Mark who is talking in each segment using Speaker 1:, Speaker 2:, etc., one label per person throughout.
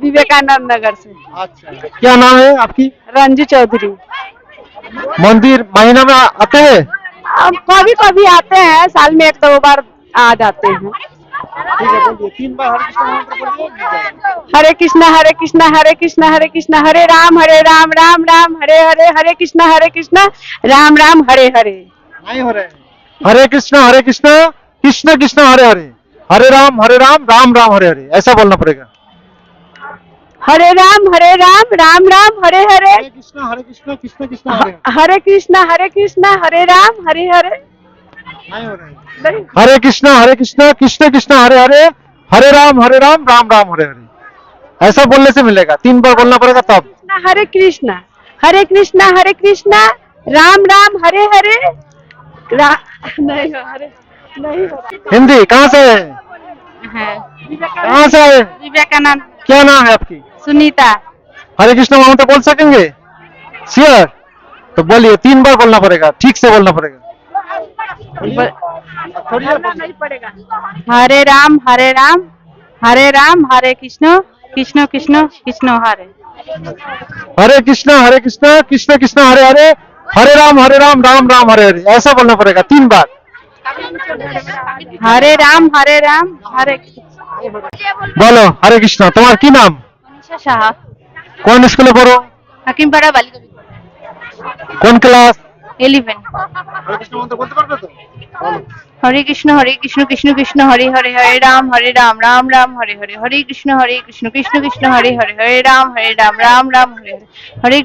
Speaker 1: विवेकानंद नगर से।
Speaker 2: अच्छा, क्या नाम है आपकी?
Speaker 1: रंजू चौधरी।
Speaker 2: मंदिर महीना में आते हैं?
Speaker 1: कभी कभी आते हैं, साल में 1-2 बार आ जाते हैं।
Speaker 2: ठीक है, बोलिए 3 बार हरे कृष्ण मंत्र बोलिए।
Speaker 1: हरे कृष्णा हरे कृष्णा हरे कृष्णा हरे कृष्णा हरे राम राम राम हरे हरे, हरे कृष्णा राम राम हरे हरे।
Speaker 2: नहीं हो रहे हैं। हरे कृष्ण कृष्ण कृष्ण हरे हरे, हरे राम राम राम हरे हरे, ऐसा बोलना पड़ेगा।
Speaker 1: हरे राम राम राम हरे हरे,
Speaker 2: हरे कृष्ण कृष्ण कृष्ण हरे हरे।
Speaker 1: हरे कृष्णा हरे राम हरे हरे।
Speaker 2: नहीं हो रहे हैं। हरे कृष्ण कृष्ण कृष्ण हरे हरे, हरे राम राम राम हरे हरे, ऐसा बोलने से मिलेगा। 3 बार बोलना पड़ेगा तब।
Speaker 1: हरे कृष्णा राम राम हरे हरे। नहीं हरे नहीं हो रहा।
Speaker 2: हिंदी कहाँ से है?
Speaker 1: है
Speaker 2: कहाँ से है?
Speaker 1: विवेकानंद।
Speaker 2: क्या नाम है आपकी?
Speaker 1: सुनीता।
Speaker 2: हरे कृष्ण मंत्र बोल सकेंगे? श्योर? तो बोलिए 3 बार बोलना पड़ेगा, ठीक से बोलना पड़ेगा।
Speaker 1: नहीं पड़ेगा। हरे राम हरे कृष्ण कृष्ण कृष्ण कृष्ण हरे।
Speaker 2: हरे कृष्ण कृष्ण कृष्ण हरे हरे, हरे राम राम राम हरे हरे, ऐसा बोलना पड़ेगा 3 बार।
Speaker 1: हरे राम हरे।
Speaker 2: बोलो हरे कृष्ण। तुम्हार की नाम?
Speaker 1: मनीषा शाह।
Speaker 2: कौन स्कूले पढ़ो?
Speaker 1: हकीमपाड़ा बालिका
Speaker 2: कौन क्लास?
Speaker 1: 11।
Speaker 2: हरे कृष्ण मंत्र बोलते पाরবে তো? বলো।
Speaker 1: हरे कृष्ण कृष्ण कृष्ण हरे हरे, हरे राम राम राम हरे हरे, हरे कृष्ण कृष्ण कृष्ण हरे हरे, हरे राम राम राम हरे हरे, हरे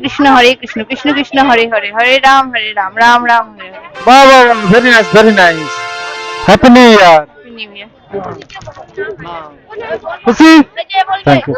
Speaker 1: कृष्ण कृष्ण कृष्ण हरे हरे, हरे राम राम राम हरे हरे।
Speaker 2: वाह वाह वाह, very nice very nice. Happy new year.
Speaker 1: New year.
Speaker 2: खुशी? Thank you.